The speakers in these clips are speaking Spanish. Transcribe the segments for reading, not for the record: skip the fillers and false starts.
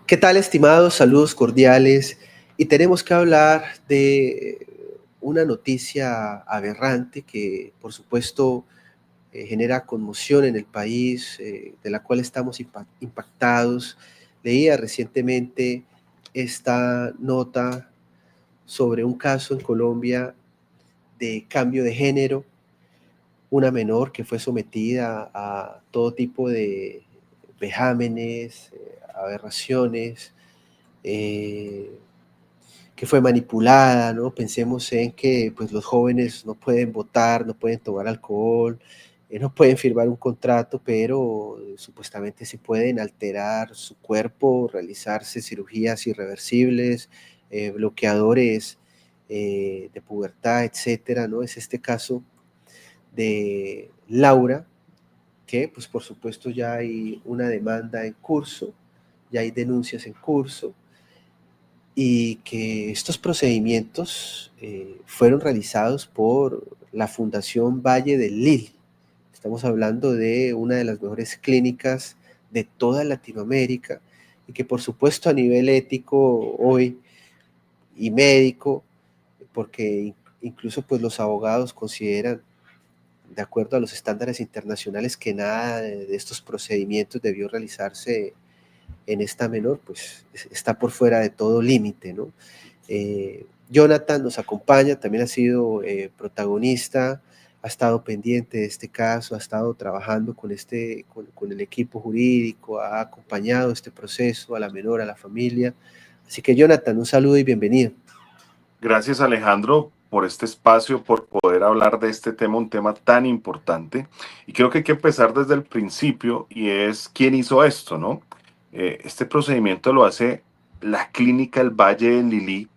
¿Qué tal, estimados? Saludos cordiales. Y tenemos que hablar de una noticia aberrante que, por supuesto, genera conmoción en el país, de la cual estamos impactados. Leía recientemente esta nota sobre un caso en Colombia de cambio de género, una menor que fue sometida a todo tipo de vejámenes, aberraciones, eh, que fue manipulada, ¿no? Pensemos en que pues, los jóvenes no pueden votar, no pueden tomar alcohol, no pueden firmar un contrato, pero supuestamente sí pueden alterar su cuerpo, realizarse cirugías irreversibles, bloqueadores de pubertad, etcétera, ¿no? Es este caso de Laura, que pues por supuesto ya hay una demanda en curso, ya hay denuncias en curso, y que estos procedimientos fueron realizados por la Fundación Valle del Lili. Estamos hablando de una de las mejores clínicas de toda Latinoamérica y que por supuesto a nivel ético hoy y médico, porque incluso pues los abogados consideran, de acuerdo a los estándares internacionales, que nada de estos procedimientos debió realizarse en esta menor, pues está por fuera de todo límite, ¿no? Jonathan nos acompaña, también ha sido protagonista, ha estado pendiente de este caso, ha estado trabajando con el equipo jurídico, ha acompañado este proceso a la menor, a la familia. Así que Jonathan, un saludo y bienvenido. Gracias, Alejandro, por este espacio, por poder hablar de este tema, un tema tan importante. Y creo que hay que empezar desde el principio y es quién hizo esto, ¿no? Este procedimiento lo hace la clínica El Valle del Lili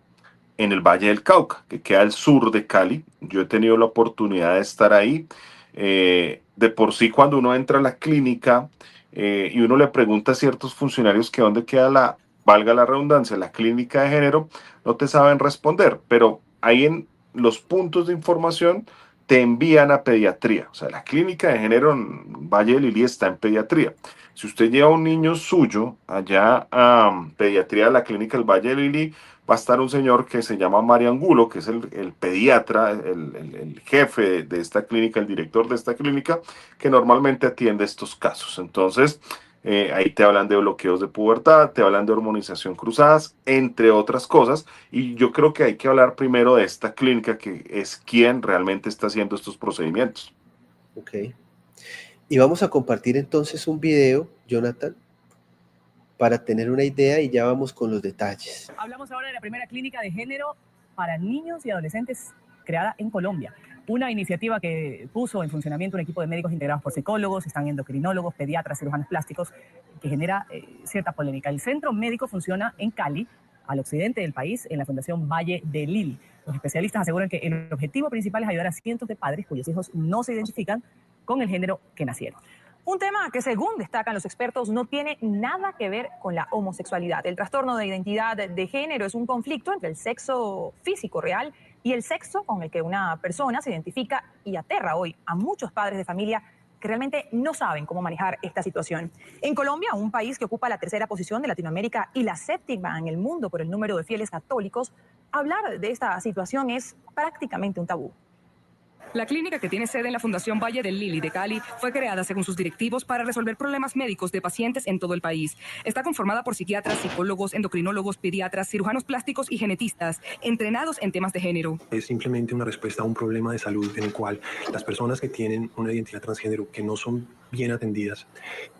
en el Valle del Cauca, que queda al sur de Cali. Yo he tenido la oportunidad de estar ahí. De por sí, cuando uno entra a la clínica y uno le pregunta a ciertos funcionarios que dónde queda valga la redundancia, la clínica de género, no te saben responder, pero ahí en los puntos de información te envían a pediatría. O sea, la clínica de género en Valle del Lili está en pediatría. Si usted lleva a un niño suyo allá a pediatría de la clínica del Valle del Lili, va a estar un señor que se llama Mario Angulo, que es el pediatra, el jefe de esta clínica, el director de esta clínica, que normalmente atiende estos casos. Entonces, ahí te hablan de bloqueos de pubertad, te hablan de hormonización cruzadas, entre otras cosas. Y yo creo que hay que hablar primero de esta clínica, que es quien realmente está haciendo estos procedimientos. Ok. Y vamos a compartir entonces un video, Jonathan, para tener una idea y ya vamos con los detalles. Hablamos ahora de la primera clínica de género para niños y adolescentes creada en Colombia. Una iniciativa que puso en funcionamiento un equipo de médicos integrados por psicólogos, están endocrinólogos, pediatras, cirujanos plásticos, que genera cierta polémica. El centro médico funciona en Cali, al occidente del país, en la Fundación Valle del Lili. Los especialistas aseguran que el objetivo principal es ayudar a cientos de padres cuyos hijos no se identifican con el género que nacieron. Un tema que, según destacan los expertos, no tiene nada que ver con la homosexualidad. El trastorno de identidad de género es un conflicto entre el sexo físico real y el sexo con el que una persona se identifica, y aterra hoy a muchos padres de familia que realmente no saben cómo manejar esta situación. En Colombia, un país que ocupa la tercera posición de Latinoamérica y la séptima en el mundo por el número de fieles católicos, hablar de esta situación es prácticamente un tabú. La clínica, que tiene sede en la Fundación Valle del Lili de Cali, fue creada según sus directivos para resolver problemas médicos de pacientes en todo el país. Está conformada por psiquiatras, psicólogos, endocrinólogos, pediatras, cirujanos plásticos y genetistas, entrenados en temas de género. Es simplemente una respuesta a un problema de salud en el cual las personas que tienen una identidad transgénero que no son bien atendidas,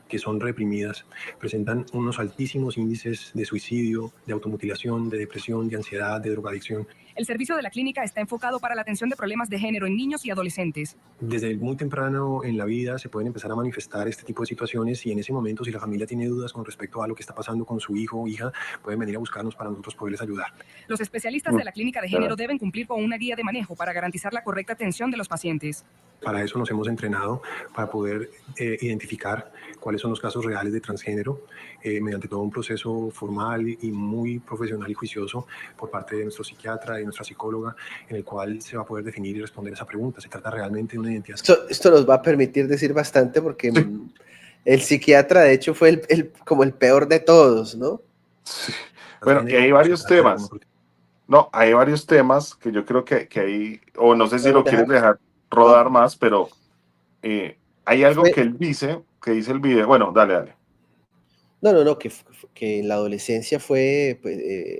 que son reprimidas, presentan unos altísimos índices de suicidio, de automutilación, de depresión, de ansiedad, de drogadicción. El servicio de la clínica está enfocado para la atención de problemas de género en niños y adolescentes. Desde muy temprano en la vida se pueden empezar a manifestar este tipo de situaciones, y en ese momento, si la familia tiene dudas con respecto a lo que está pasando con su hijo o hija, pueden venir a buscarnos para nosotros poderles ayudar. Los especialistas de la clínica de género deben cumplir con una guía de manejo para garantizar la correcta atención de los pacientes. Para eso nos hemos entrenado, para poder identificar cuáles son los casos reales de transgénero, mediante todo un proceso formal y muy profesional y juicioso por parte de nuestro psiquiatra y nuestra psicóloga, en el cual se va a poder definir y responder esa pregunta. Se trata realmente de una identidad. Esto nos va a permitir decir bastante porque Sí. el psiquiatra de hecho fue como el peor de todos, ¿no? Sí. Bueno, y transgénero hay o se varios trata de alguna temas. No, hay varios temas que yo creo que hay, o no sé si Podemos lo quieres dejar, dejar no, rodar más, pero hay algo fue, que él dice, que dice el video. Bueno, dale, dale. no, que en la adolescencia fue pues,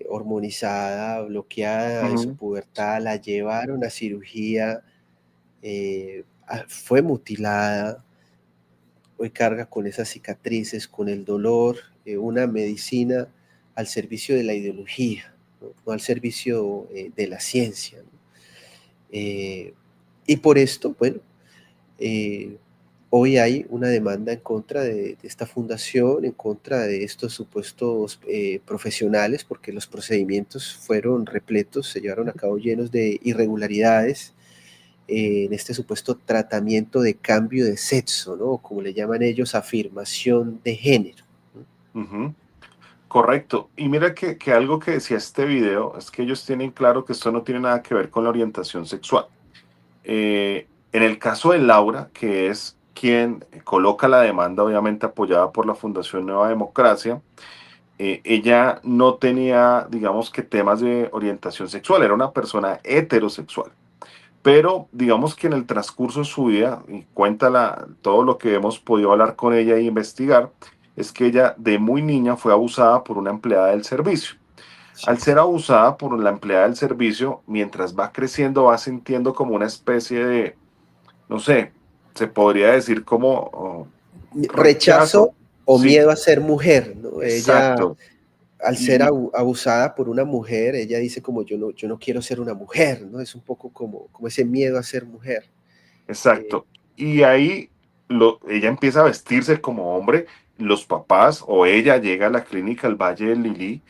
hormonizada, bloqueada en su Ujú. pubertad, la llevaron a cirugía, fue mutilada, hoy carga con esas cicatrices, con el dolor, una medicina al servicio de la ideología, no al servicio de la ciencia, ¿no? Y por esto, bueno, eh, hoy hay una demanda en contra de esta fundación, en contra de estos supuestos profesionales, porque los procedimientos fueron repletos, se llevaron a cabo llenos de irregularidades en este supuesto tratamiento de cambio de sexo, ¿no? Como le llaman ellos, afirmación de género, ¿no? Ujú. Correcto. Y mira que algo que decía este video es que ellos tienen claro que esto no tiene nada que ver con la orientación sexual. En el caso de Laura, que es quien coloca la demanda, obviamente apoyada por la Fundación Nueva Democracia, ella no tenía, digamos que temas de orientación sexual, era una persona heterosexual. Pero digamos que en el transcurso de su vida, y cuéntala todo lo que hemos podido hablar con ella e investigar, es que ella de muy niña fue abusada por una empleada del servicio. Al Sí. ser abusada por la empleada del servicio, mientras va creciendo, va sintiendo como una especie de, no sé, se podría decir como rechazo. Rechazo o Sí, miedo a ser mujer, ¿no? Ella, exacto. al ser Y abusada por una mujer, ella dice como yo no quiero ser una mujer, ¿no? Es un poco como ese miedo a ser mujer. Eh, exacto. Y ahí ella empieza a vestirse como hombre. Los papás o ella llega a la clínica al Valle del Lilí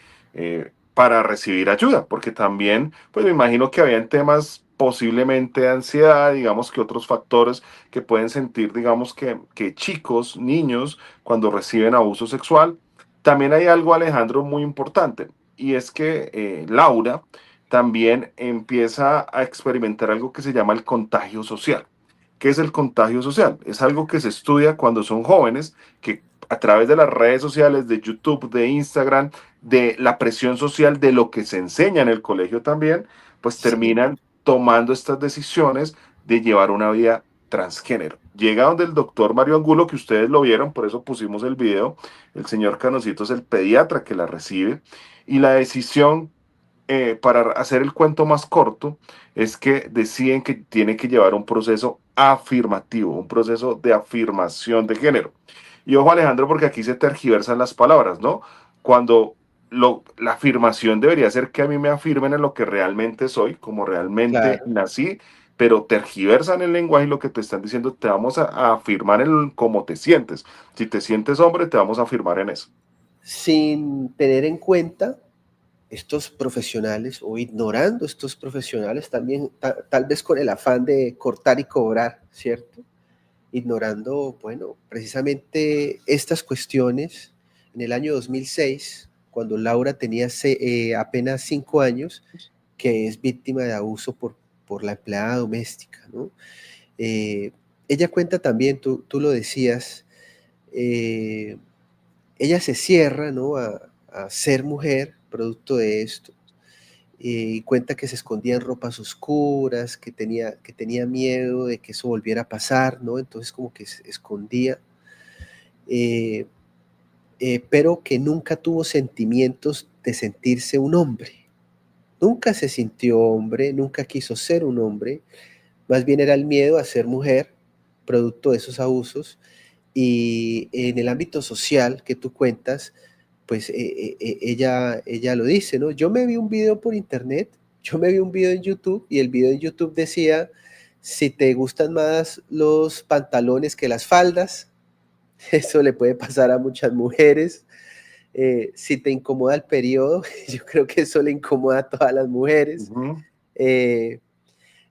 para recibir ayuda, porque también, pues me imagino que habían temas posiblemente de ansiedad, digamos que otros factores que pueden sentir, digamos que chicos, niños, cuando reciben abuso sexual. También hay algo, Alejandro, muy importante, y es que Laura también empieza a experimentar algo que se llama el contagio social. ¿Qué es el contagio social? Es algo que se estudia cuando son jóvenes, que a través de las redes sociales, de YouTube, de Instagram, de la presión social, de lo que se enseña en el colegio también, pues sí, terminan tomando estas decisiones de llevar una vida transgénero. Llega donde el doctor Mario Angulo, que ustedes lo vieron, por eso pusimos el video, el señor Canocito es el pediatra que la recibe, y la decisión para hacer el cuento más corto, es que deciden que tiene que llevar un proceso afirmativo, un proceso de afirmación de género. Y ojo, Alejandro, porque aquí se tergiversan las palabras, ¿no? Cuando la afirmación debería ser que a mí me afirmen en lo que realmente soy, como realmente claro. nací, pero tergiversan el lenguaje y lo que te están diciendo, te vamos a afirmar en cómo te sientes. Si te sientes hombre, te vamos a afirmar en eso. Sin tener en cuenta estos profesionales o ignorando estos profesionales también, tal vez con el afán de cortar y cobrar, ¿cierto? Ignorando, bueno, precisamente estas cuestiones en el año 2006, cuando Laura tenía apenas 5 años, que es víctima de abuso por la empleada doméstica, ¿no? Eh, Ella cuenta también, tú lo decías, eh, ella se cierra, ¿no? A ser mujer, producto de esto, y cuenta que se escondía en ropas oscuras, que tenía miedo de que eso volviera a pasar, ¿no? Entonces como que se escondía, eh, pero que nunca tuvo sentimientos de sentirse un hombre. Nunca se sintió hombre, nunca quiso ser un hombre, más bien era el miedo a ser mujer, producto de esos abusos. Y en el ámbito social que tú cuentas, pues ella lo dice, ¿no? Yo me vi un video por internet, yo me vi un video en YouTube y el video en YouTube decía, si te gustan más los pantalones que las faldas, eso le puede pasar a muchas mujeres. Si te incomoda el periodo, yo creo que eso le incomoda a todas las mujeres. Ujú. Eh,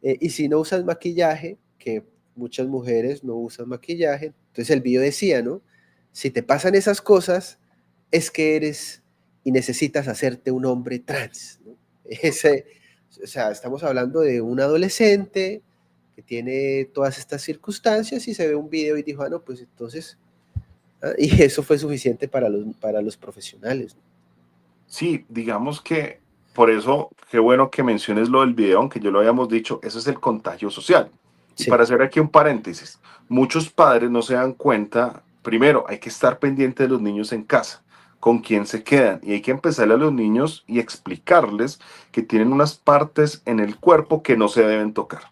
y si no usas maquillaje, que muchas mujeres no usan maquillaje, entonces el video decía, ¿no? Si te pasan esas cosas, es que eres y necesitas hacerte un hombre trans, ¿no? Ese, o sea, estamos hablando de un adolescente que tiene todas estas circunstancias y se ve un video y dijo, ah, no, pues entonces, y eso fue suficiente para los profesionales, ¿no? Sí, digamos que por eso, qué bueno que menciones lo del video, aunque yo lo habíamos dicho, eso es el contagio social. Y Sí, para hacer aquí un paréntesis, muchos padres no se dan cuenta, primero, hay que estar pendiente de los niños en casa, con quién se quedan, y hay que empezarle a los niños y explicarles que tienen unas partes en el cuerpo que no se deben tocar.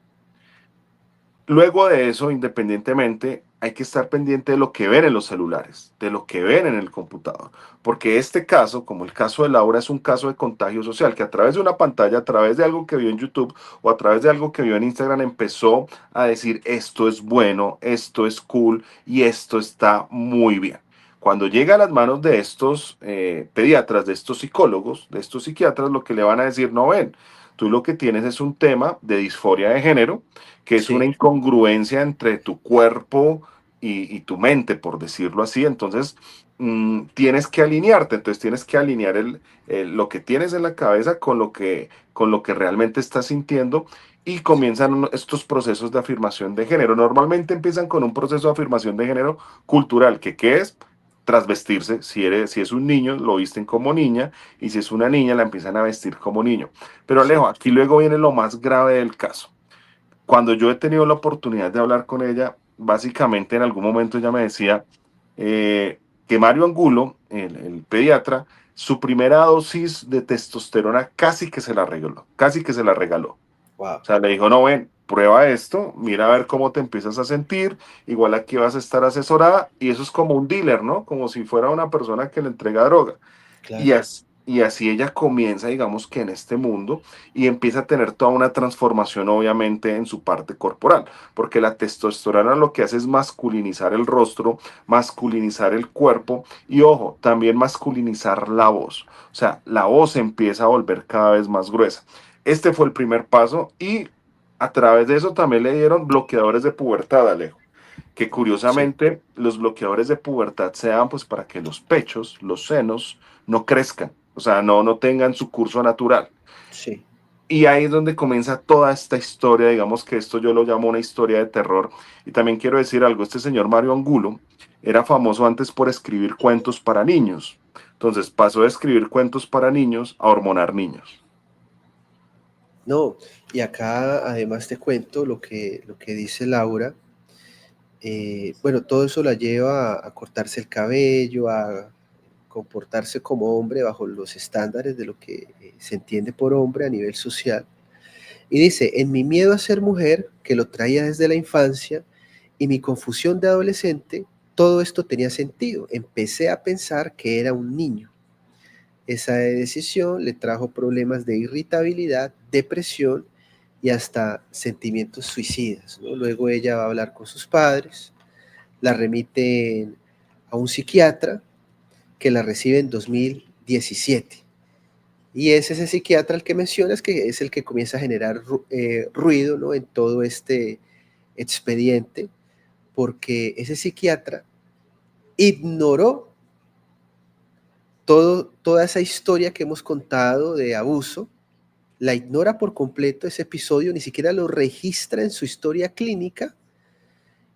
Luego de eso, independientemente, hay que estar pendiente de lo que ven en los celulares, de lo que ven en el computador, porque este caso, como el caso de Laura, es un caso de contagio social, que a través de una pantalla, a través de algo que vio en YouTube o a través de algo que vio en Instagram, empezó a decir esto es bueno, esto es cool y esto está muy bien. Cuando llega a las manos de estos pediatras, de estos psicólogos, de estos psiquiatras, lo que le van a decir, no ven, tú lo que tienes es un tema de disforia de género, que es una sí, incongruencia entre tu cuerpo y tu mente, por decirlo así. Entonces, tienes que alinearte, entonces tienes que alinear lo que tienes en la cabeza con lo que realmente estás sintiendo y comienzan estos procesos de afirmación de género. Normalmente empiezan con un proceso de afirmación de género cultural, que ¿qué es? Trasvestirse, si es un niño, lo visten como niña, y si es una niña, la empiezan a vestir como niño. Pero sí, Alejo, aquí luego viene lo más grave del caso. Cuando yo he tenido la oportunidad de hablar con ella, básicamente en algún momento ella me decía que Mario Angulo, el pediatra, su primera dosis de testosterona casi que se la regaló, casi que se la regaló. wow, O sea, le dijo, no, ven, prueba esto, mira a ver cómo te empiezas a sentir, igual aquí vas a estar asesorada, y eso es como un dealer, ¿no? Como si fuera una persona que le entrega droga. claro, Y así ella comienza, digamos que en este mundo, y empieza a tener toda una transformación, obviamente, en su parte corporal, porque la testosterona lo que hace es masculinizar el rostro, masculinizar el cuerpo y, ojo, también masculinizar la voz. O sea, la voz empieza a volver cada vez más gruesa. Este fue el primer paso y a través de eso también le dieron bloqueadores de pubertad, Alejo, que sí, curiosamente los bloqueadores de pubertad se dan pues para que los pechos, los senos, no crezcan, o sea, no tengan su curso natural. sí. Y ahí es donde comienza toda esta historia, digamos que esto yo lo llamo una historia de terror. Y también quiero decir algo, este señor Mario Angulo era famoso antes por escribir cuentos para niños. Entonces pasó de escribir cuentos para niños a hormonar niños. No, y acá además te cuento lo que dice Laura. Bueno, todo eso la lleva a cortarse el cabello, a comportarse como hombre bajo los estándares de lo que se entiende por hombre a nivel social. Y dice, en mi miedo a ser mujer, que lo traía desde la infancia, y mi confusión de adolescente, todo esto tenía sentido. Empecé a pensar que era un niño. Esa decisión le trajo problemas de irritabilidad, depresión y hasta sentimientos suicidas, ¿no? Luego ella va a hablar con sus padres, la remiten a un psiquiatra que la recibe en 2017. Y es ese psiquiatra el que mencionas que es el que comienza a generar ruido, ¿no? En todo este expediente, porque ese psiquiatra ignoró toda esa historia que hemos contado de abuso, la ignora por completo ese episodio, ni siquiera lo registra en su historia clínica,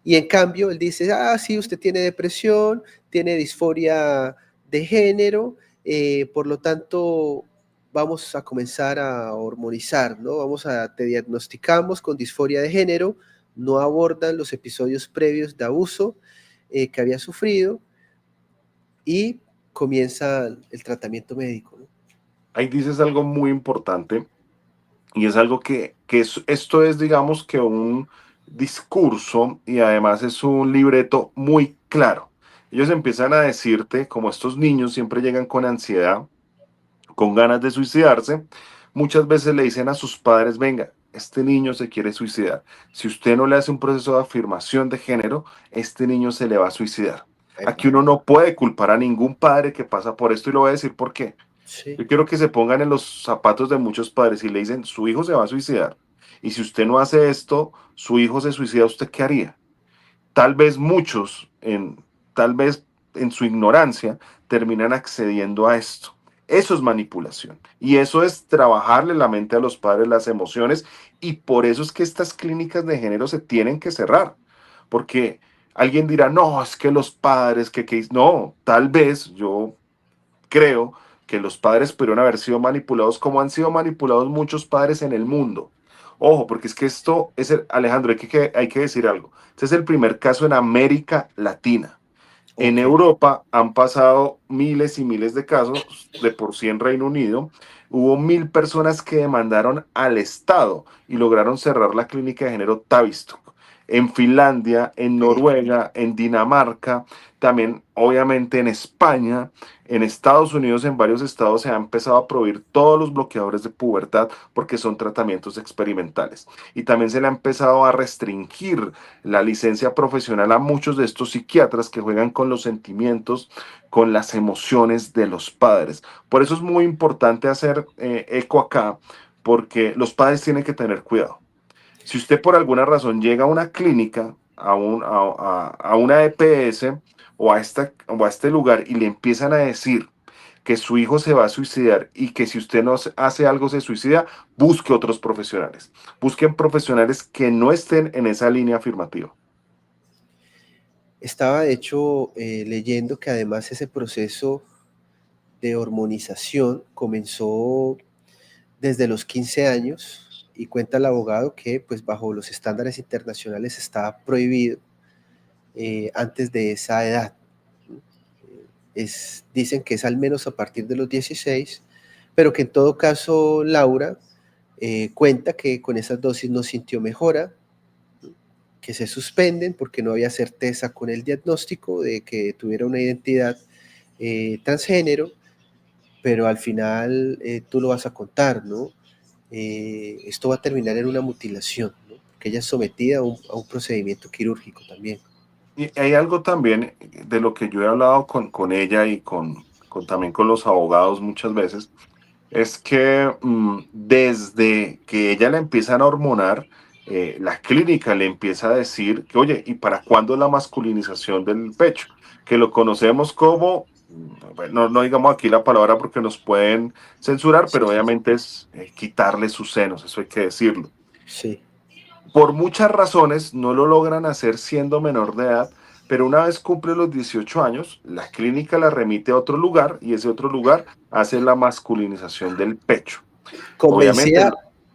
y en cambio él dice, ah, sí, usted tiene depresión, tiene disforia de género, por lo tanto vamos a comenzar a hormonizar, ¿no? Te diagnosticamos con disforia de género, no abordan los episodios previos de abuso que había sufrido y comienza el tratamiento médico, ¿no? Ahí dices algo muy importante y es algo esto es, digamos que un discurso y además es un libreto muy claro. Ellos empiezan a decirte, como estos niños siempre llegan con ansiedad, con ganas de suicidarse, muchas veces le dicen a sus padres, venga, este niño se quiere suicidar. Si usted no le hace un proceso de afirmación de género, este niño se le va a suicidar. Aquí Epa, uno no puede culpar a ningún padre que pasa por esto y lo voy a decir por qué. sí, Yo quiero que se pongan en los zapatos de muchos padres y le dicen, su hijo se va a suicidar. Y si usted no hace esto, su hijo se suicida, ¿usted qué haría? Tal vez muchos, tal vez en su ignorancia, terminan accediendo a esto. Eso es manipulación. Y eso es trabajarle la mente a los padres, las emociones. Y por eso es que estas clínicas de género se tienen que cerrar. Porque alguien dirá, no, es que los padres, no, tal vez yo creo que los padres pudieron haber sido manipulados como han sido manipulados muchos padres en el mundo. Ojo, porque es que esto es, Alejandro, hay que decir algo. Este es el primer caso en América Latina. En Ok. Europa han pasado miles y miles de casos, de por sí en Reino Unido. Hubo 1.000 personas que demandaron al Estado y lograron cerrar la clínica de género Tavistock. En Finlandia, en Sí. Noruega, en Dinamarca, también obviamente en España, en Estados Unidos, en varios estados se ha empezado a prohibir todos los bloqueadores de pubertad porque son tratamientos experimentales. Y también se le ha empezado a restringir la licencia profesional a muchos de estos psiquiatras que juegan con los sentimientos, con las emociones de los padres. Por eso es muy importante hacer eco acá, porque los padres tienen que tener cuidado. Si usted por alguna razón llega a una clínica, a una EPS o a este lugar y le empiezan a decir que su hijo se va a suicidar y que si usted no hace algo se suicida, busque otros profesionales. Busquen profesionales que no estén en esa línea afirmativa. Estaba de hecho leyendo que además ese proceso de hormonización comenzó desde los 15 años y cuenta el abogado que pues bajo los estándares internacionales estaba prohibido antes de esa edad. Dicen que es al menos a partir de los 16, pero que en todo caso Laura cuenta que con esas dosis no sintió mejora, que se suspenden porque no había certeza con el diagnóstico de que tuviera una identidad transgénero, pero al final tú lo vas a contar, ¿no? Esto va a terminar en una mutilación, ¿no? Porque ella es sometida a un procedimiento quirúrgico también. Y hay algo también de lo que yo he hablado con ella y también con los abogados muchas veces, es que desde que ella la empiezan a hormonar, la clínica le empieza a decir que, oye, ¿y para cuándo la masculinización del pecho? Que lo conocemos como, bueno, no digamos aquí la palabra porque nos pueden censurar, Sí, pero obviamente es quitarle sus senos, eso hay que decirlo. sí. Por muchas razones no lo logran hacer siendo menor de edad, pero una vez cumple los 18 años, la clínica la remite a otro lugar y ese otro lugar hace la masculinización del pecho. Obviamente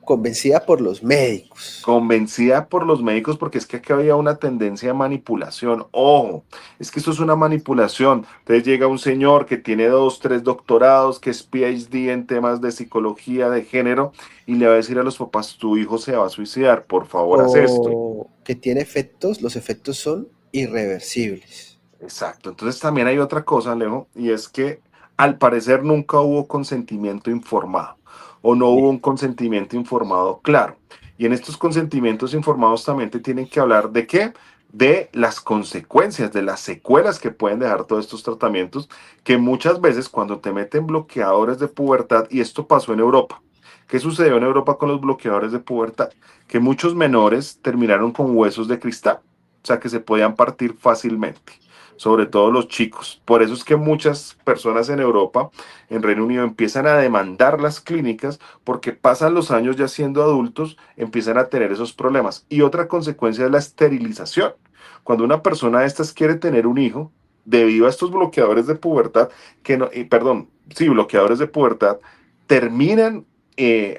Convencida por los médicos. convencida por los médicos porque es que aquí había una tendencia de manipulación. Ojo, es que esto es una manipulación. Entonces llega un señor que tiene 2, 3 doctorados, que es PhD en temas de psicología, de género, y le va a decir a los papás, tu hijo se va a suicidar, por favor, haz esto. O que tiene efectos, los efectos son irreversibles. Exacto. Entonces también hay otra cosa, Alejo, y es que al parecer nunca hubo consentimiento informado o no hubo Bien. un consentimiento informado claro. Y en estos consentimientos informados también te tienen que hablar de qué, de las consecuencias, de las secuelas que pueden dejar todos estos tratamientos, que muchas veces cuando te meten bloqueadores de pubertad, y esto pasó en Europa. ¿Qué sucedió en Europa con los bloqueadores de pubertad? Que muchos menores terminaron con huesos de cristal, o sea que se podían partir fácilmente, sobre todo los chicos. Por eso es que muchas personas en Europa, en Reino Unido, empiezan a demandar las clínicas porque pasan los años ya siendo adultos, empiezan a tener esos problemas. Y otra consecuencia es la esterilización. Cuando una persona de estas quiere tener un hijo, debido a estos bloqueadores de pubertad, perdón, sí, bloqueadores de pubertad, terminan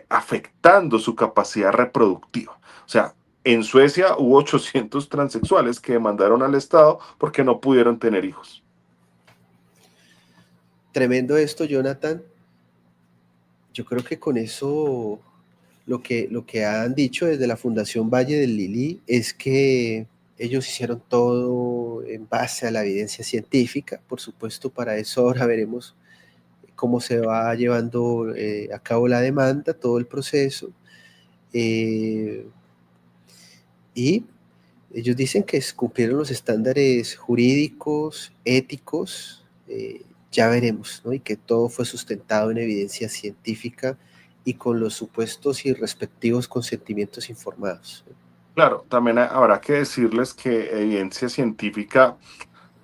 afectando su capacidad reproductiva. O sea, en Suecia hubo 800 transexuales que demandaron al Estado porque no pudieron tener hijos. Tremendo esto, Jonathan. Yo creo que con eso lo que han dicho desde la Fundación Valle del Lili es que ellos hicieron todo en base a la evidencia científica. Por supuesto, para eso ahora veremos cómo se va llevando a cabo la demanda, todo el proceso. Y ellos dicen que cumplieron los estándares jurídicos, éticos, ya veremos, ¿no? Y que todo fue sustentado en evidencia científica y con los supuestos y respectivos consentimientos informados. Claro, también habrá que decirles que evidencia científica,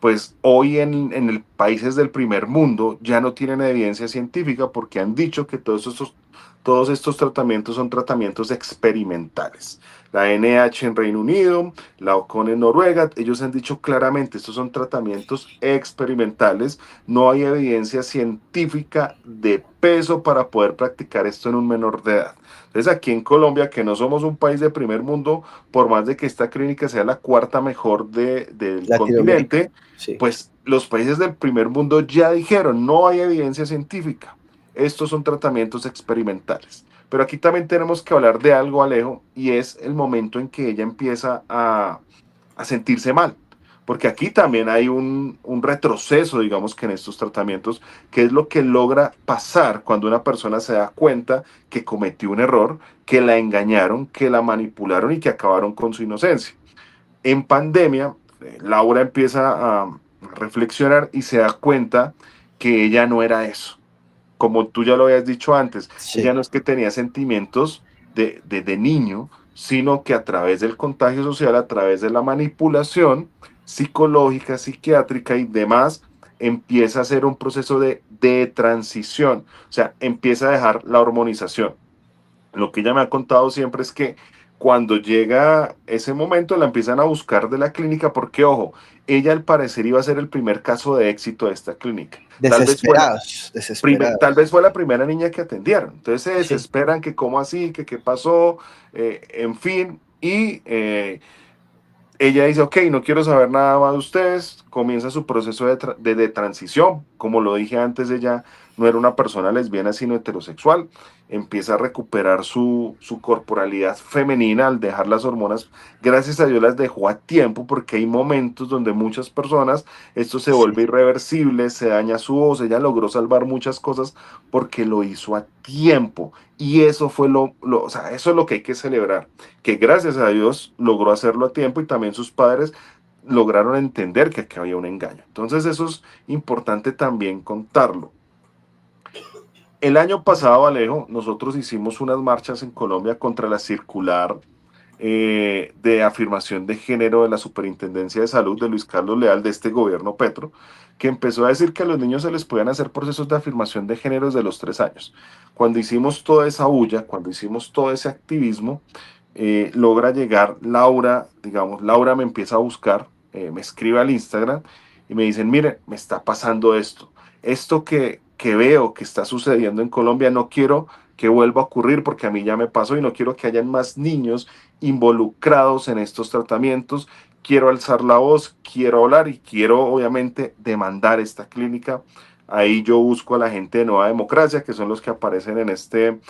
pues hoy en el países del primer mundo ya no tienen evidencia científica porque han dicho que todos estos todos estos tratamientos son tratamientos experimentales. La NH en Reino Unido, la OCON en Noruega, ellos han dicho claramente, estos son tratamientos experimentales, no hay evidencia científica de peso para poder practicar esto en un menor de edad. Entonces aquí en Colombia, que no somos un país de primer mundo, por más de que esta clínica sea la cuarta mejor del Latinoamérica, continente, sí. pues los países del primer mundo ya dijeron, no hay evidencia científica. Estos son tratamientos experimentales. Pero aquí también tenemos que hablar de algo, Alejo, y es el momento en que ella empieza a sentirse mal. Porque aquí también hay un retroceso, digamos que en estos tratamientos, que es lo que logra pasar cuando una persona se da cuenta que cometió un error, que la engañaron, que la manipularon y que acabaron con su inocencia. En pandemia, Laura empieza a reflexionar y se da cuenta que ella no era eso. Como tú ya lo habías dicho antes, ella Sí, no es que tenía sentimientos de niño, sino que a través del contagio social, a través de la manipulación psicológica, psiquiátrica y demás, empieza a hacer un proceso de transición. O sea, empieza a dejar la hormonización. Lo que ella me ha contado siempre es que cuando llega ese momento la empiezan a buscar de la clínica porque, ojo, ella al parecer iba a ser el primer caso de éxito de esta clínica. desesperados, Tal vez desesperados. fue la primera niña que atendieron. Entonces se Sí, desesperan que cómo así, que qué pasó, en fin. Y ella dice, ok, no quiero saber nada más de ustedes, comienza su proceso de transición, como lo dije antes, ella no era una persona lesbiana, sino heterosexual, empieza a recuperar su corporalidad femenina al dejar las hormonas, gracias a Dios las dejó a tiempo, porque hay momentos donde muchas personas, esto se sí, vuelve irreversible, se daña su voz, ella logró salvar muchas cosas porque lo hizo a tiempo, y eso fue o sea, eso es lo que hay que celebrar que gracias a Dios logró hacerlo a tiempo y también sus padres lograron entender que aquí había un engaño. Entonces eso es importante también contarlo. El año pasado, Alejo, nosotros hicimos unas marchas en Colombia contra la circular de afirmación de género de la Superintendencia de Salud de Luis Carlos Leal de este gobierno Petro, que empezó a decir que a los niños se les podían hacer procesos de afirmación de género desde los 3 años. Cuando hicimos toda esa bulla, cuando hicimos todo ese activismo, logra llegar Laura, digamos, Laura me empieza a buscar, me escribe al Instagram y me dicen, mire, me está pasando esto que veo que está sucediendo en Colombia, no quiero que vuelva a ocurrir porque a mí ya me pasó y no quiero que hayan más niños involucrados en estos tratamientos, quiero alzar la voz, quiero hablar y quiero obviamente demandar esta clínica. Ahí yo busco a la gente de Nueva Democracia, que son los que aparecen en este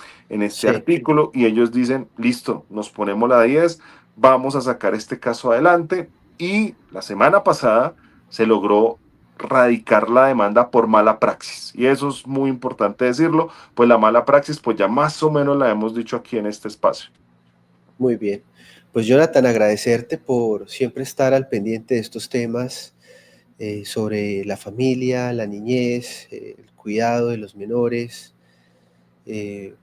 sí. artículo, y ellos dicen, listo, nos ponemos la 10, vamos a sacar este caso adelante, y la semana pasada se logró radicar la demanda por mala praxis, y eso es muy importante decirlo, pues la mala praxis, pues ya más o menos la hemos dicho aquí en este espacio. Muy bien. Pues Jonathan, agradecerte por siempre estar al pendiente de estos temas sobre la familia, la niñez, el cuidado de los menores, eh,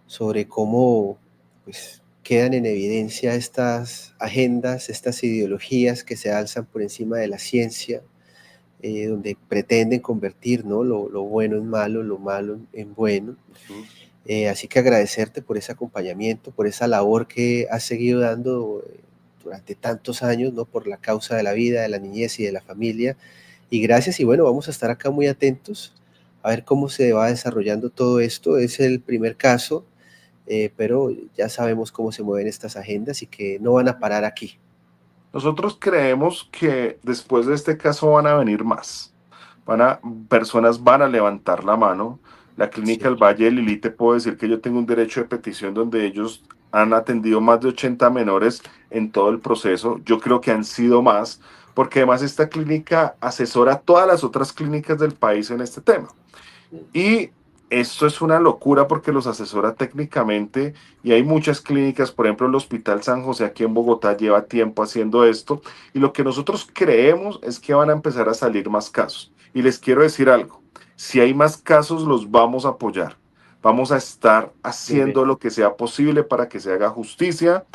sobre cómo pues, quedan en evidencia estas agendas, estas ideologías que se alzan por encima de la ciencia, donde pretenden convertir, ¿no?, lo bueno en malo, lo malo en bueno. Así que agradecerte por ese acompañamiento, por esa labor que has seguido dando durante tantos años, ¿no?, por la causa de la vida, de la niñez y de la familia. Y gracias, y bueno, vamos a estar acá muy atentos a ver cómo se va desarrollando todo esto. Es el primer caso, pero ya sabemos cómo se mueven estas agendas y que no van a parar aquí. Nosotros creemos que después de este caso van a venir más. Van a, personas van a levantar la mano. La Clínica Sí, del Valle de Lili, te puedo decir que yo tengo un derecho de petición donde ellos han atendido más de 80 menores en todo el proceso. Yo creo que han sido más, porque además esta clínica asesora a todas las otras clínicas del país en este tema. Y esto es una locura porque los asesora técnicamente y hay muchas clínicas, por ejemplo el Hospital San José aquí en Bogotá lleva tiempo haciendo esto y lo que nosotros creemos es que van a empezar a salir más casos. Y les quiero decir algo, si hay más casos los vamos a apoyar, vamos a estar muy bien. haciendo lo que sea posible para que se haga justicia.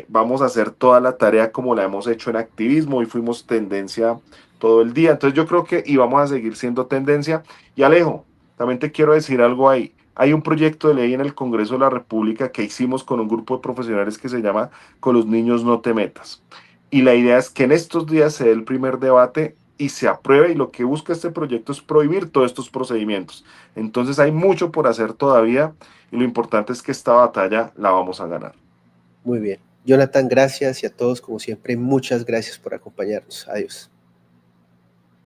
Vamos a hacer toda la tarea como la hemos hecho en activismo y fuimos tendencia todo el día. Entonces yo creo que y vamos a seguir siendo tendencia. Y Alejo, también te quiero decir algo ahí. hay un proyecto de ley en el Congreso de la República que hicimos con un grupo de profesionales que se llama Con los niños no te metas. Y la idea es que en estos días se dé el primer debate y se apruebe, y lo que busca este proyecto es prohibir todos estos procedimientos. Entonces hay mucho por hacer todavía y lo importante es que esta batalla la vamos a ganar. Muy bien. Jonathan, gracias, y a todos, como siempre, muchas gracias por acompañarnos. Adiós.